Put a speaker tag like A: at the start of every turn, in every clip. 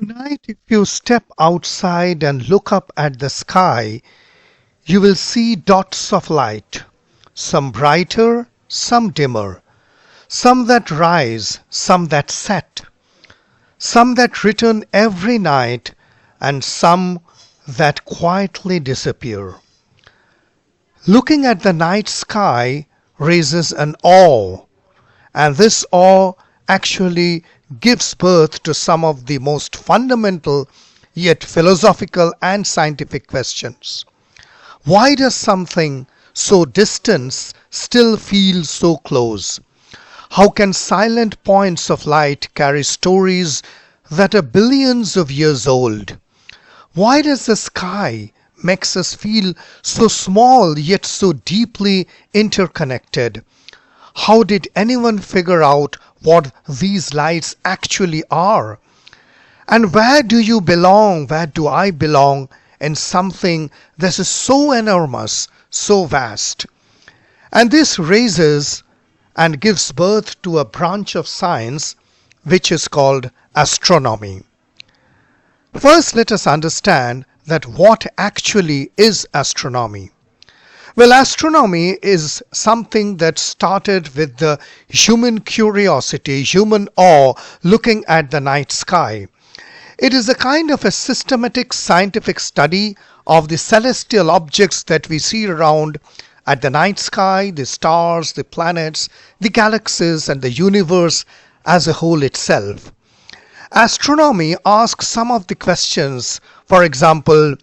A: Tonight, if you step outside and look up at the sky, you will see dots of light, some brighter, some dimmer, some that rise, some that set, some that return every night, and some that quietly disappear. Looking at the night sky raises an awe, and this awe actually gives birth to some of the most fundamental yet philosophical and scientific questions. Why does something so distant still feel so close? How can silent points of light carry stories that are billions of years old? Why does the sky makes us feel so small yet so deeply interconnected? How did anyone figure out what these lights actually are? And where do you belong, where do I belong in something that is so enormous, so vast? And this raises and gives birth to a branch of science which is called astronomy. First, let us understand that what actually is astronomy. Well, astronomy is something that started with the human curiosity, human awe, looking at the night sky. It is a kind of a systematic scientific study of the celestial objects that we see around at the night sky, the stars, the planets, the galaxies, and the universe as a whole itself. Astronomy asks some of the questions, for example,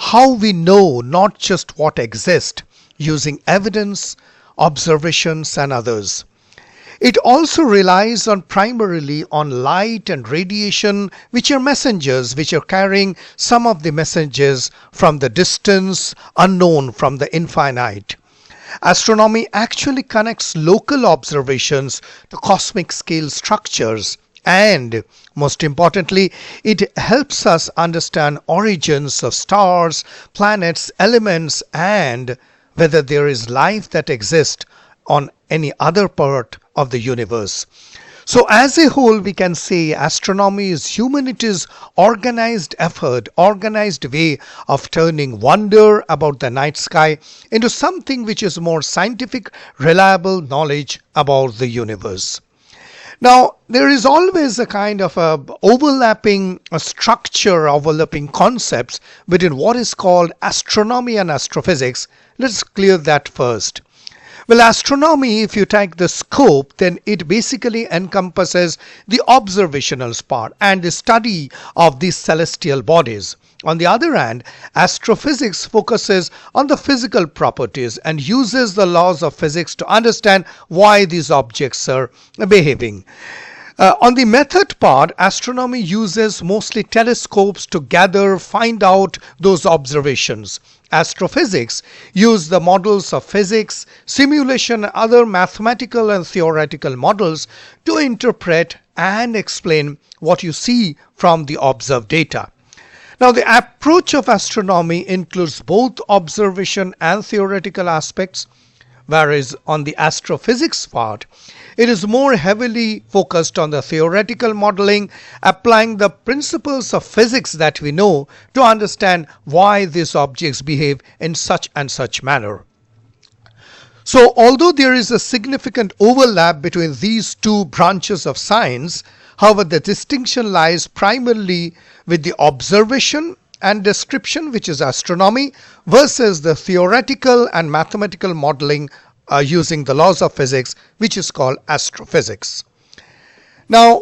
A: how we know not just what exists, using evidence, observations, and others. It also relies primarily on light and radiation, which are messengers, which are carrying some of the messages from the distance, unknown, from the infinite. Astronomy actually connects local observations to cosmic scale structures, and most importantly, it helps us understand origins of stars, planets, elements, and whether there is life that exists on any other part of the universe. So as a whole, we can say astronomy is humanity's organized effort, organized way of turning wonder about the night sky into something which is more scientific, reliable knowledge about the universe. Now, there is always a kind of overlapping structure, overlapping concepts between what is called astronomy and astrophysics. Let's clear that first. Well, astronomy, if you take the scope, then it basically encompasses the observational part and the study of these celestial bodies. On the other hand, astrophysics focuses on the physical properties and uses the laws of physics to understand why these objects are behaving. On the method part, astronomy uses mostly telescopes to gather, find out those observations. Astrophysics use the models of physics, simulation, and other mathematical and theoretical models to interpret and explain what you see from the observed data. Now, the approach of astronomy includes both observation and theoretical aspects, whereas on the astrophysics part, it is more heavily focused on the theoretical modeling, applying the principles of physics that we know to understand why these objects behave in such and such manner. So, although there is a significant overlap between these two branches of science, however, the distinction lies primarily with the observation and description, which is astronomy, versus the theoretical and mathematical modeling using the laws of physics, which is called astrophysics. Now,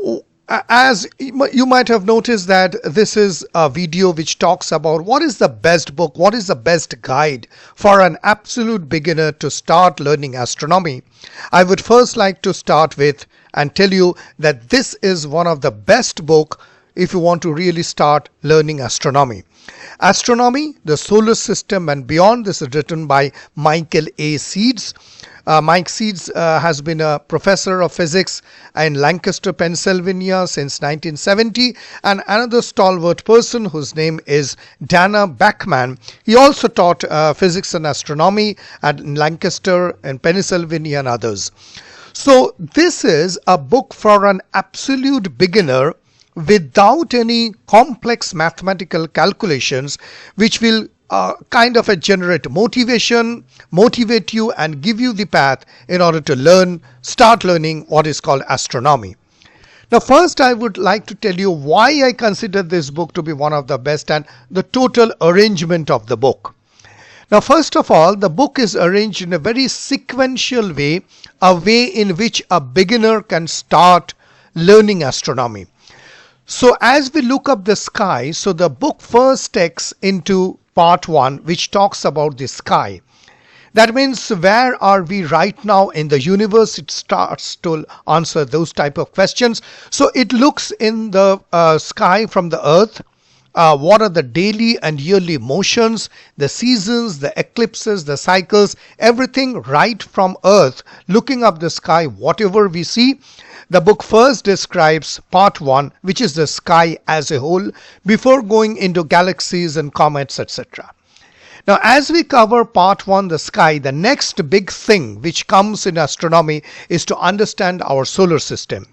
A: as you might have noticed that this is a video which talks about what is the best book, what is the best guide for an absolute beginner to start learning astronomy. I would first like to start with and tell you that this is one of the best books if you want to really start learning astronomy. Astronomy, the Solar System and Beyond. This is written by Michael A. Seeds. Mike Seeds has been a professor of physics in Lancaster, Pennsylvania since 1970, and another stalwart person whose name is Dana Bachman. He also taught physics and astronomy at Lancaster in Pennsylvania and others. So this is a book for an absolute beginner without any complex mathematical calculations, which will kind of generate motivation, motivate you and give you the path in order to start learning what is called astronomy. Now first I would like to tell you why I consider this book to be one of the best and the total arrangement of the book. Now first of all, the book is arranged in a very sequential way, a way in which a beginner can start learning astronomy. So as we look up the sky, so the book first takes into part 1, which talks about the sky. That means where are we right now in the universe? It starts to answer those type of questions. So it looks in the sky from the earth. What are the daily and yearly motions, the seasons, the eclipses, the cycles, everything right from earth, looking up the sky, whatever we see. The book first describes part 1, which is the sky as a whole, before going into galaxies and comets, etc. Now, as we cover part 1, the sky, the next big thing which comes in astronomy is to understand our solar system.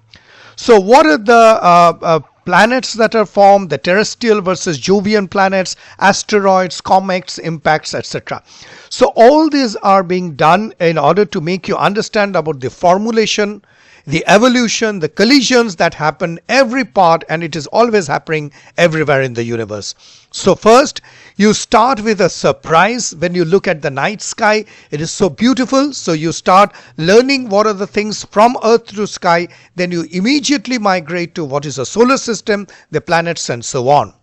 A: So what are the planets that are formed, the terrestrial versus Jovian planets, asteroids, comets, impacts, etc. So all these are being done in order to make you understand about the formulation, the evolution, the collisions that happen every part, and it is always happening everywhere in the universe. So first, you start with a surprise when you look at the night sky. It is so beautiful. So you start learning what are the things from earth to sky. Then you immediately migrate to what is a solar system, the planets and so on.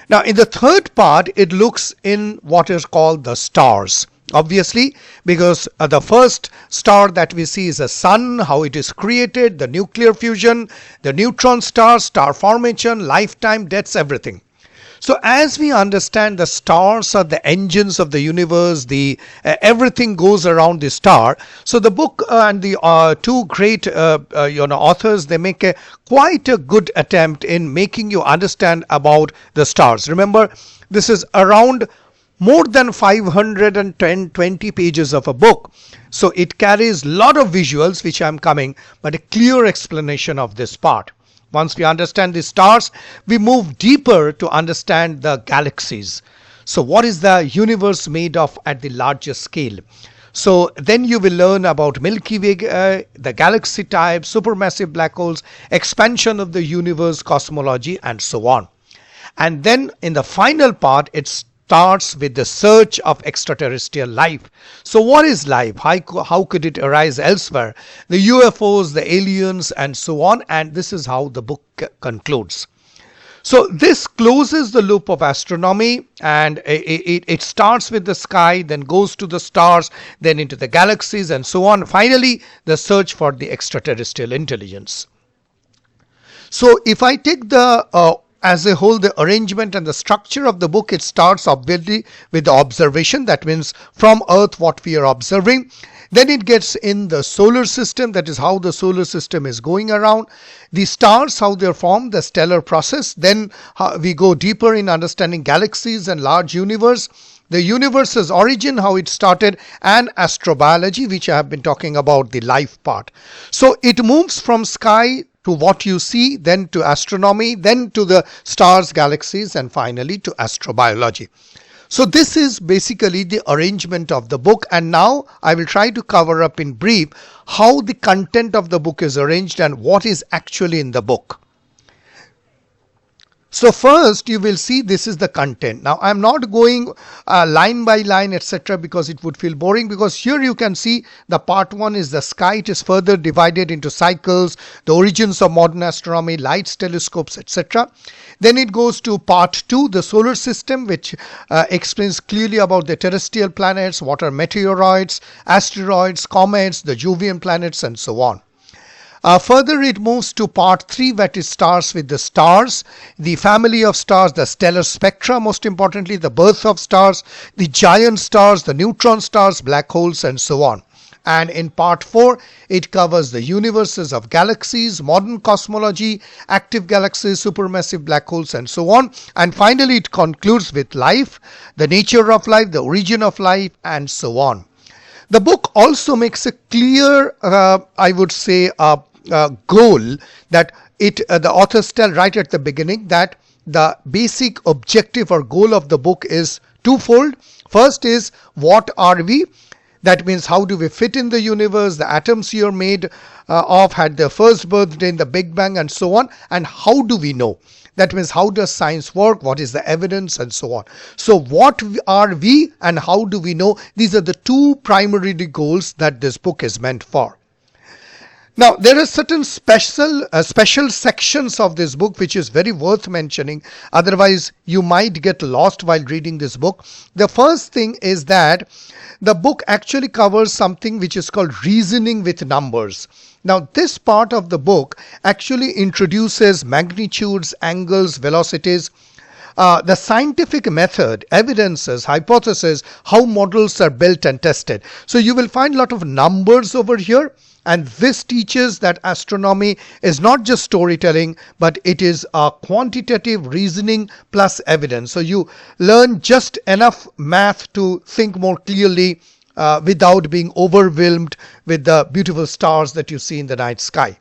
A: Now in the third part, it looks in what is called the stars. Obviously, because the first star that we see is the sun, how it is created, the nuclear fusion, the neutron stars, star formation, lifetime, deaths, everything. So as we understand the stars are the engines of the universe, the everything goes around the star. So the book and the two great authors, they make quite a good attempt in making you understand about the stars. Remember, this is around more than 520 pages of a book. So it carries a lot of visuals, which I'm coming, but a clear explanation of this part. Once we understand the stars, we move deeper to understand the galaxies. So what is the universe made of at the larger scale? So then you will learn about Milky Way, the galaxy type, supermassive black holes, expansion of the universe, cosmology, and so on. And then in the final part, it starts with the search of extraterrestrial life. So what is life? How could it arise elsewhere? The UFOs, the aliens, and so on. And this is how the book concludes. So this closes the loop of astronomy, and it starts with the sky, then goes to the stars, then into the galaxies, and so on. Finally, the search for the extraterrestrial intelligence. So if I take the as a whole, the arrangement and the structure of the book, it starts obviously with the observation. That means from Earth what we are observing. Then it gets in the solar system, that is how the solar system is going around. The stars, how they are formed, the stellar process. Then we go deeper in understanding galaxies and large universe. The universe's origin, how it started, and astrobiology, which I have been talking about, the life part. So it moves from sky to what you see, then to astronomy, then to the stars, galaxies, and finally to astrobiology. So this is basically the arrangement of the book, and now I will try to cover up in brief how the content of the book is arranged and what is actually in the book. So first you will see this is the content. Now I am not going line by line etc. because it would feel boring, because here you can see the part 1 is the sky. It is further divided into cycles, the origins of modern astronomy, lights, telescopes, etc. Then it goes to part 2, the solar system, which explains clearly about the terrestrial planets, what are meteoroids, asteroids, comets, the Jovian planets, and so on. Further it moves to part 3, where it starts with the stars, the family of stars, the stellar spectra, most importantly the birth of stars, the giant stars, the neutron stars, black holes, and so on. And in part 4 it covers the universes of galaxies, modern cosmology, active galaxies, supermassive black holes, and so on. And finally it concludes with life, the nature of life, the origin of life, and so on. The book also makes a clear, I would say, goal that the authors tell right at the beginning that the basic objective or goal of the book is twofold. First is, what are we? That means, how do we fit in the universe? The atoms here made of had their first birthday in the Big Bang and so on. And how do we know? That means, how does science work? What is the evidence and so on? So what are we and how do we know? These are the two primary goals that this book is meant for. Now, there are certain special sections of this book which is very worth mentioning. Otherwise, you might get lost while reading this book. The first thing is that the book actually covers something which is called reasoning with numbers. Now, this part of the book actually introduces magnitudes, angles, velocities, the scientific method, evidences, hypotheses, how models are built and tested. So you will find a lot of numbers over here. And this teaches that astronomy is not just storytelling, but it is a quantitative reasoning plus evidence. So you learn just enough math to think more clearly without being overwhelmed with the beautiful stars that you see in the night sky.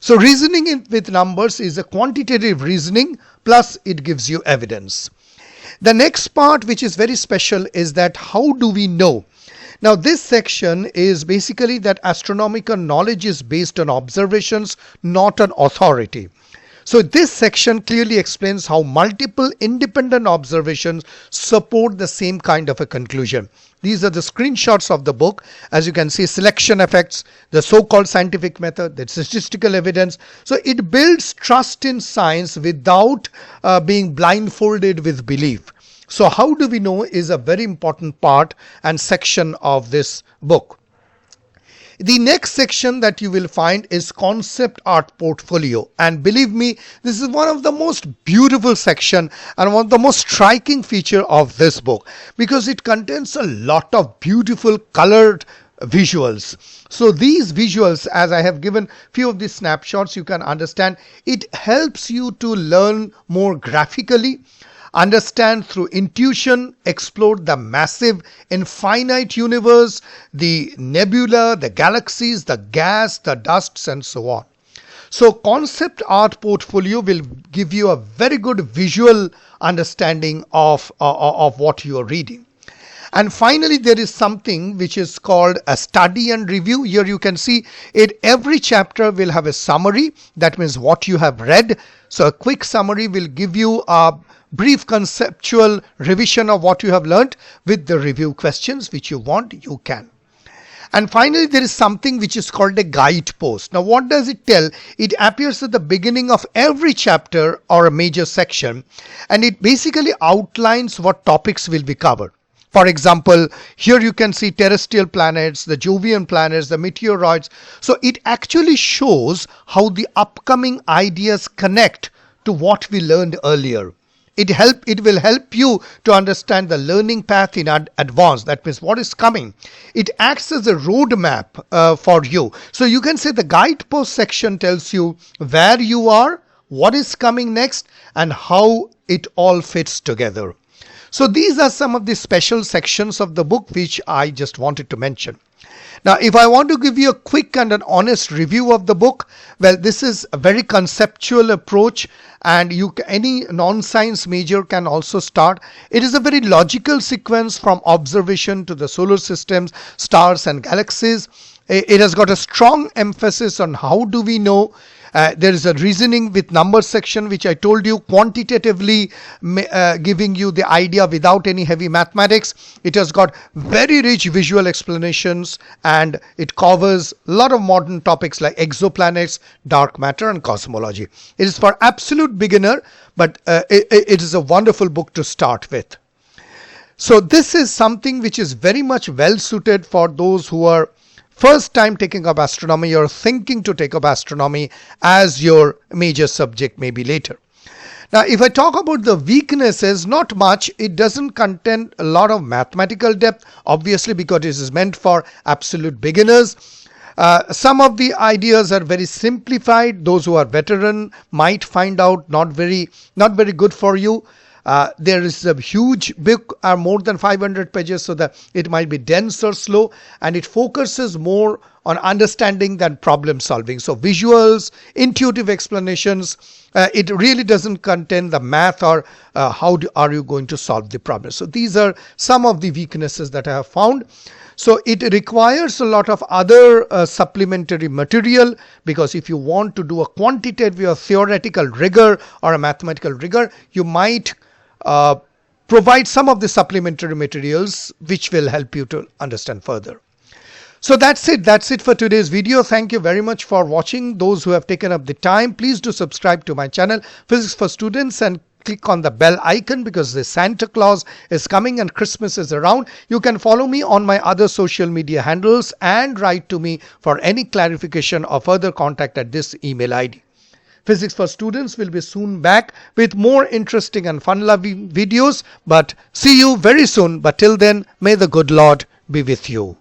A: So reasoning with numbers is a quantitative reasoning, plus it gives you evidence. The next part, which is very special, is that how do we know? Now, this section is basically that astronomical knowledge is based on observations, not on authority. So this section clearly explains how multiple independent observations support the same kind of a conclusion. These are the screenshots of the book. As you can see, selection effects, the so-called scientific method, the statistical evidence. So it builds trust in science without being blindfolded with belief. So how do we know is a very important part and section of this book. The next section that you will find is concept art portfolio. And believe me, this is one of the most beautiful section and one of the most striking feature of this book, because it contains a lot of beautiful colored visuals. So these visuals, as I have given few of these snapshots, you can understand it helps you to learn more graphically, understand through intuition, explore the massive infinite universe, the nebula, the galaxies, the gas, the dusts, and so on. So concept art portfolio will give you a very good visual understanding of what you are reading. And finally, there is something which is called a study and review. Here you can see it. Every chapter will have a summary. That means what you have read. So a quick summary will give you a brief conceptual revision of what you have learned with the review questions which you want, you can. And finally, there is something which is called a guidepost. Now, what does it tell? It appears at the beginning of every chapter or a major section, and it basically outlines what topics will be covered. For example, here you can see terrestrial planets, the Jovian planets, the meteoroids. So it actually shows how the upcoming ideas connect to what we learned earlier. It will help you to understand the learning path in advance. That means what is coming. It acts as a roadmap for you. So you can say the guidepost section tells you where you are, what is coming next, and how it all fits together. So these are some of the special sections of the book which I just wanted to mention. Now, if I want to give you a quick and an honest review of the book, well, this is a very conceptual approach, and any non-science major can also start. It is a very logical sequence from observation to the solar systems, stars and galaxies. It has got a strong emphasis on how do we know. There is a reasoning with numbers section, which I told you, quantitatively giving you the idea without any heavy mathematics. It has got very rich visual explanations, and it covers a lot of modern topics like exoplanets, dark matter, and cosmology. It is for absolute beginner, but it is a wonderful book to start with. So this is something which is very much well suited for those who are first time taking up astronomy or thinking to take up astronomy as your major subject maybe later. Now, if I talk about the weaknesses, not much. It doesn't contain a lot of mathematical depth, obviously, because it is meant for absolute beginners. Some of the ideas are very simplified. Those who are veteran might find out not very good for you. There is a huge book, more than 500 pages, so that it might be dense or slow, and it focuses more on understanding than problem solving. So visuals, intuitive explanations, it really doesn't contain the math or are you going to solve the problem. So these are some of the weaknesses that I have found. So it requires a lot of other supplementary material, because if you want to do a quantitative or theoretical rigor or a mathematical rigor, you might provide some of the supplementary materials which will help you to understand further. So that's it for today's video. Thank you very much for watching. Those who have taken up the time, please do subscribe to my channel Physics for Students and click on the bell icon, because the Santa Claus is coming and Christmas is around. You can follow me on my other social media handles and write to me for any clarification or further contact at this email ID. Physics for Students will be soon back with more interesting and fun-loving videos. But see you very soon. But till then, may the good Lord be with you.